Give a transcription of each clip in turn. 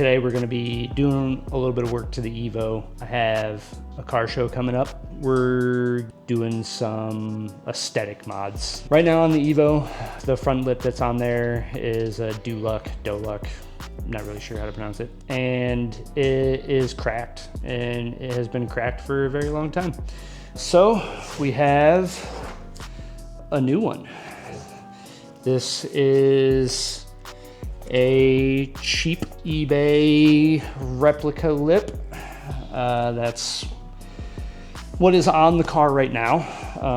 Today we're going to be doing a little bit of work to the Evo. I have a car show coming up. We're doing some aesthetic mods. Right now on the Evo, the front lip that's on there is a Doluck. Not really sure how to pronounce it. And it is cracked, and it has been cracked for a very long time. So we have a new one. This is a cheap eBay replica lip. That's what is on the car right now.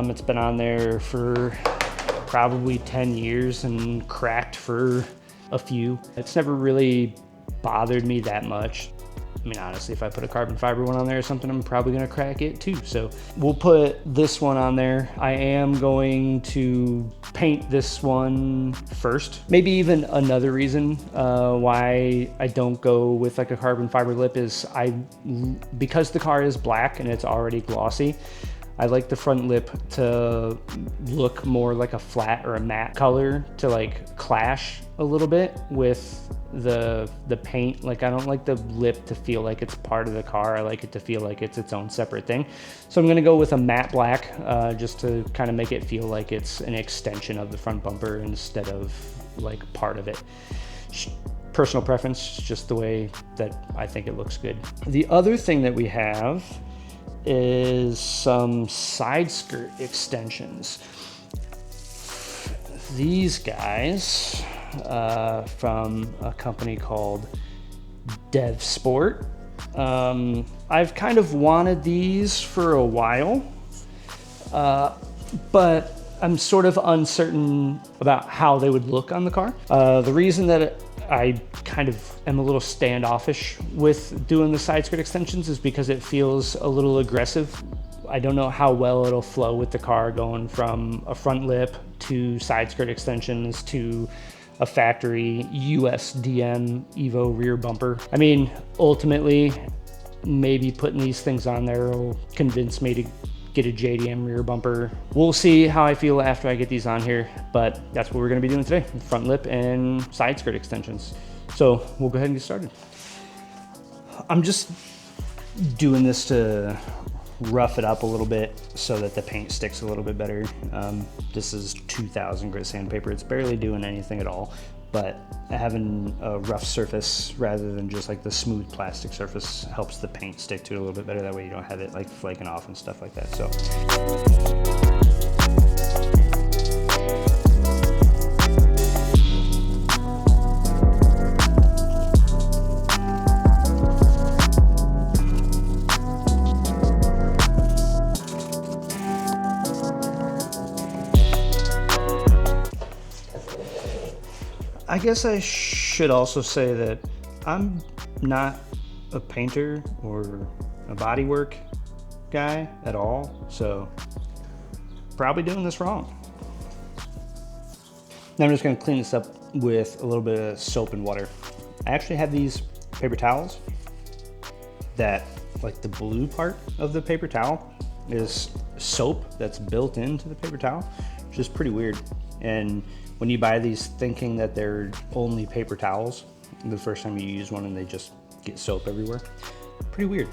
It's been on there for probably 10 years and cracked for a few. It's never really bothered me that much. I mean, honestly, if I put a carbon fiber one on there or something, I'm probably gonna crack it too. So we'll put this one on there. I am going to paint this one first. Maybe even another reason why I don't go with like a carbon fiber lip is because the car is black and it's already glossy, I like the front lip to look more like a flat or a matte color to like clash a little bit with the paint. Like, I don't like the lip to feel like it's part of the car. I like it to feel like it's its own separate thing. So I'm gonna go with a matte black just to kind of make it feel like it's an extension of the front bumper instead of like part of it. Personal preference, just the way that I think it looks good. The other thing that we have is some side skirt extensions. These guys from a company called Dev Sport. I've kind of wanted these for a while, but I'm sort of uncertain about how they would look on the car. The reason that I kind of am a little standoffish with doing the side skirt extensions is because it feels a little aggressive. I don't know how well it'll flow with the car going from a front lip to side skirt extensions to a factory USDM Evo rear bumper. I mean, ultimately, maybe putting these things on there will convince me to get a JDM rear bumper. We'll see how I feel after I get these on here, but that's what we're gonna be doing today, front lip and side skirt extensions. So we'll go ahead and get started. I'm just doing this to rough it up a little bit so that the paint sticks a little bit better. This is 2000 grit sandpaper. It's barely doing anything at all, but having a rough surface rather than just like the smooth plastic surface helps the paint stick to it a little bit better. That way you don't have it like flaking off and stuff like that. So. I guess I should also say that I'm not a painter or a bodywork guy at all, so probably doing this wrong. Now I'm just gonna clean this up with a little bit of soap and water. I actually have these paper towels that, like, the blue part of the paper towel is soap that's built into the paper towel, which is pretty weird. And when you buy these thinking that they're only paper towels, the first time you use one and they just get soap everywhere, pretty weird.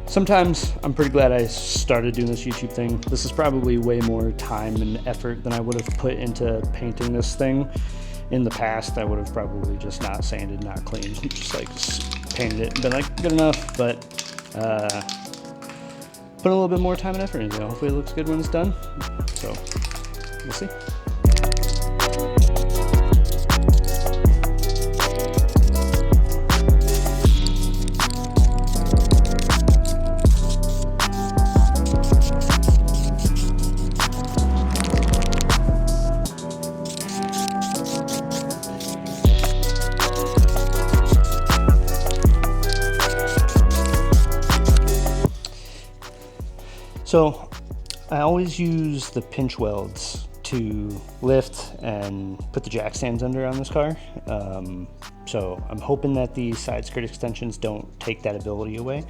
Sometimes I'm pretty glad I started doing this YouTube thing. This is probably way more time and effort than I would have put into painting this thing. In the past, I would have probably just not sanded, not cleaned, just like painted it and been like, good enough, but put a little bit more time and effort into it. Hopefully it looks good when it's done. So, we'll see. So I always use the pinch welds to lift and put the jack stands under on this car. So I'm hoping that these side skirt extensions don't take that ability away,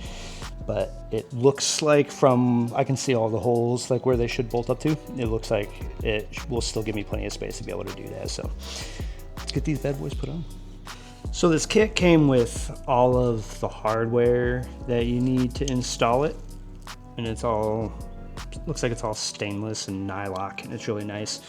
but it looks like I can see all the holes like where they should bolt up to. It looks like it will still give me plenty of space to be able to do that. So let's get these bad boys put on. So this kit came with all of the hardware that you need to install it, and looks like it's all stainless and nylock, and it's really nice.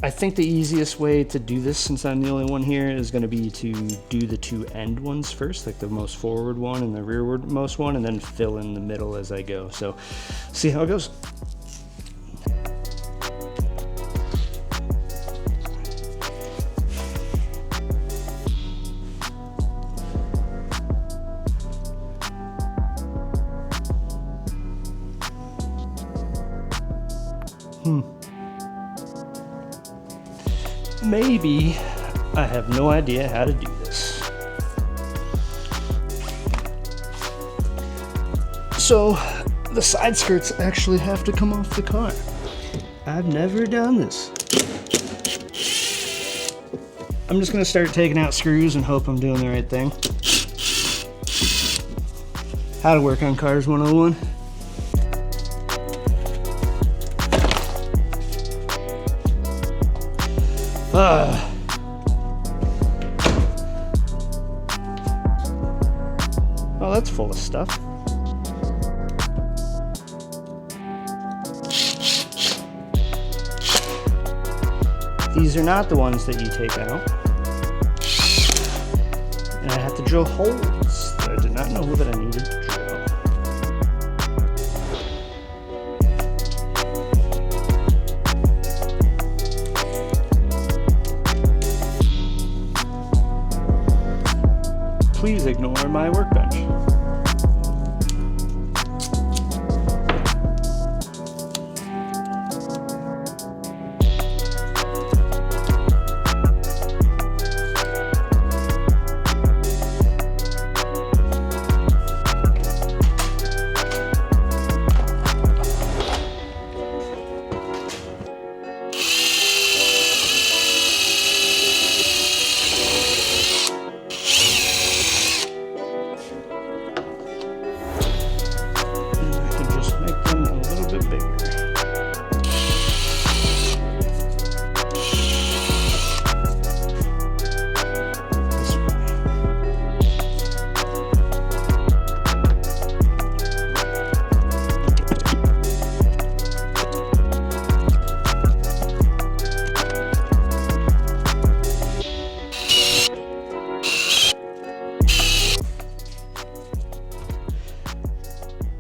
I think the easiest way to do this, since I'm the only one here, is going to be to do the two end ones first, like the most forward one and the rearward most one, and then fill in the middle as I go. So see how it goes. Maybe I have no idea how to do this. So the side skirts actually have to come off the car. I've never done this. I'm just gonna start taking out screws and hope I'm doing the right thing. How to work on cars 101. Oh, that's full of stuff. These are not the ones that you take out. And I have to drill holes that I did not know that I needed to drill. Please ignore my workbench.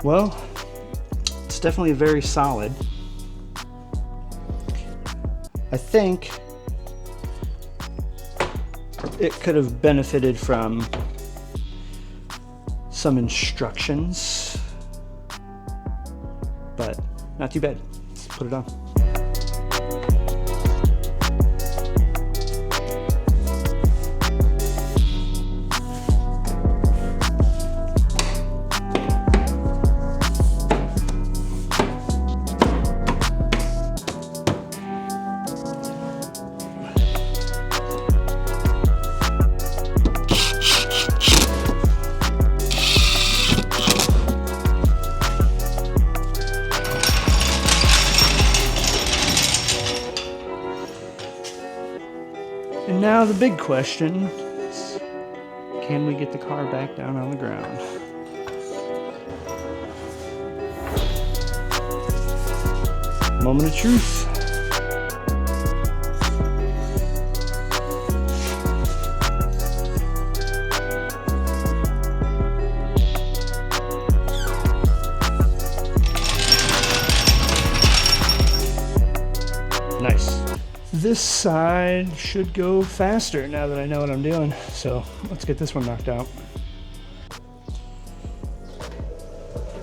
Well, it's definitely very solid. I think it could have benefited from some instructions, but not too bad. Let's put it on. And now the big question is, can we get the car back down on the ground? Moment of truth. Nice. This side should go faster now that I know what I'm doing. So let's get this one knocked out.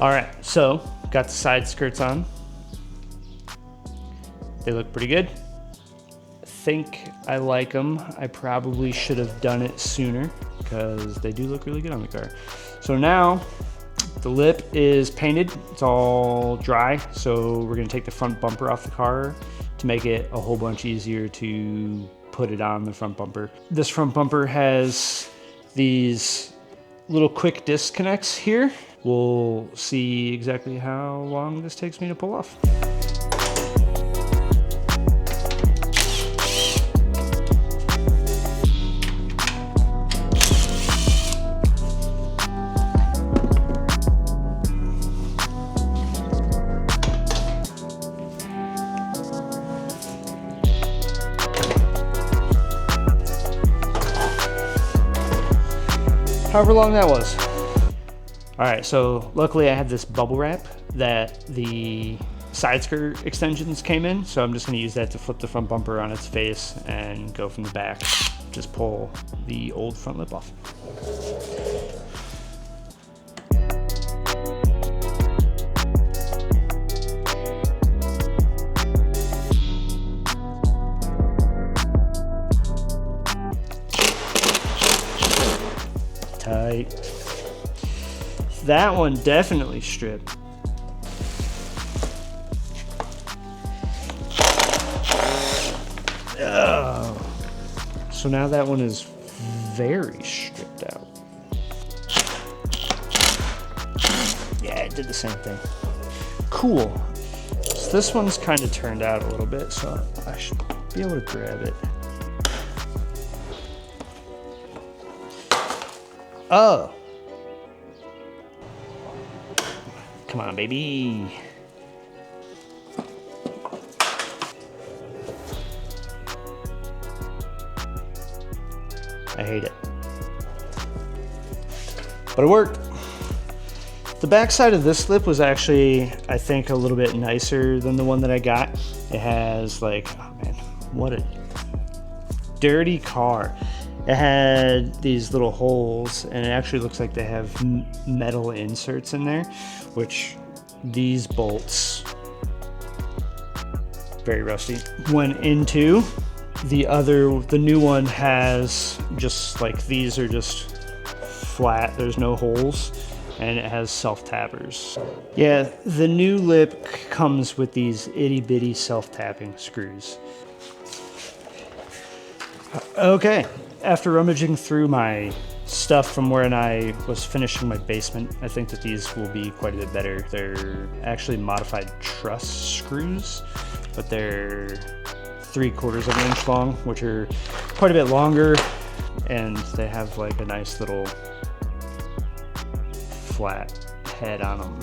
All right, so got the side skirts on. They look pretty good. I think I like them. I probably should have done it sooner because they do look really good on the car. So now the lip is painted. It's all dry. So we're gonna take the front bumper off the car to make it a whole bunch easier to put it on the front bumper. This front bumper has these little quick disconnects here. We'll see exactly how long this takes me to pull off. However long that was. All right, so luckily I have this bubble wrap that the side skirt extensions came in, so I'm just gonna use that to flip the front bumper on its face and go from the back. Just pull the old front lip off. Tight. That one definitely stripped. Oh. So now that one is very stripped out. Yeah, it did the same thing. Cool. So this one's kind of turned out a little bit, so I should be able to grab it. Oh. Come on, baby. I hate it. But it worked. The back side of this lip was actually, I think, a little bit nicer than the one that I got. It has like, oh man, what a dirty car. It had these little holes, and it actually looks like they have metal inserts in there, which these bolts, very rusty, went into. The new one has just like, these are just flat, there's no holes, and it has self-tappers. Yeah, the new lip comes with these itty-bitty self-tapping screws. Okay. After rummaging through my stuff from when I was finishing my basement, I think that these will be quite a bit better. They're actually modified truss screws, but they're 3/4 of an inch long, which are quite a bit longer, and they have like a nice little flat head on them.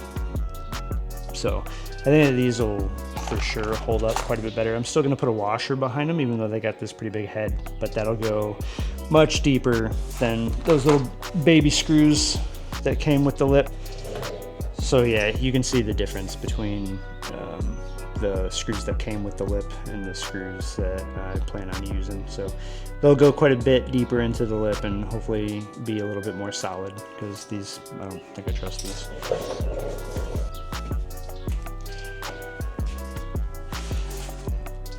So I think that these will for sure hold up quite a bit better. I'm still gonna put a washer behind them, even though they got this pretty big head, but that'll go much deeper than those little baby screws that came with the lip. So yeah, you can see the difference between the screws that came with the lip and the screws that I plan on using. So they'll go quite a bit deeper into the lip and hopefully be a little bit more solid, because these, I don't think I trust these.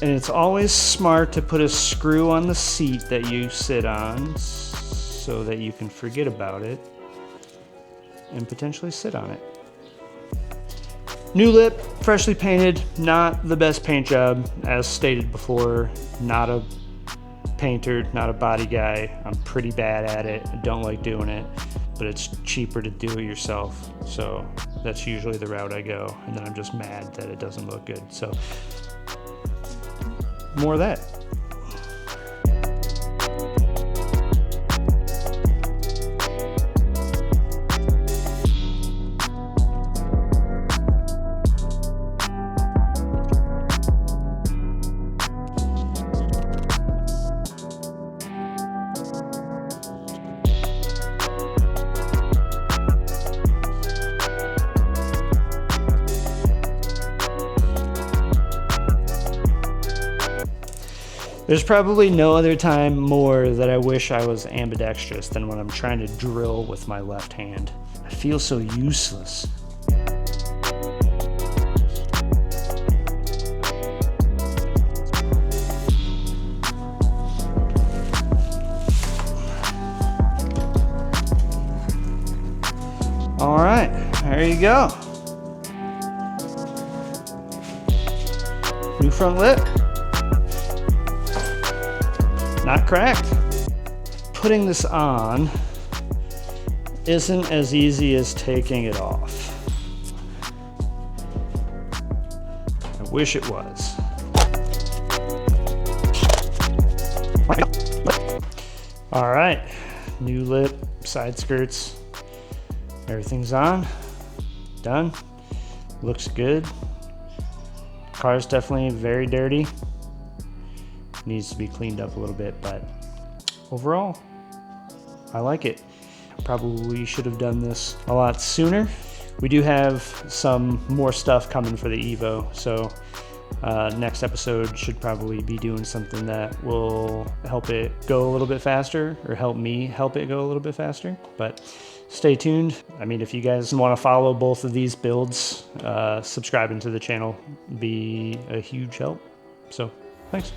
And it's always smart to put a screw on the seat that you sit on so that you can forget about it and potentially sit on it. New lip, freshly painted, not the best paint job, as stated before. Not a painter, not a body guy. I'm pretty bad at it. I don't like doing it, but it's cheaper to do it yourself. So that's usually the route I go, and then I'm just mad that it doesn't look good. So more of that. There's probably no other time more that I wish I was ambidextrous than when I'm trying to drill with my left hand. I feel so useless. All right, there you go. New front lip. not cracked. Putting this on isn't as easy as taking it off. I wish it was. All right, new lip, side skirts, everything's on, done. Looks good. Car's definitely very dirty. Needs to be cleaned up a little bit, but overall, I like it. Probably should have done this a lot sooner. We do have some more stuff coming for the Evo, so next episode should probably be doing something that will help it go a little bit faster, or help me help it go a little bit faster. But stay tuned. I mean, if you guys want to follow both of these builds, subscribing to the channel would be a huge help. So thanks.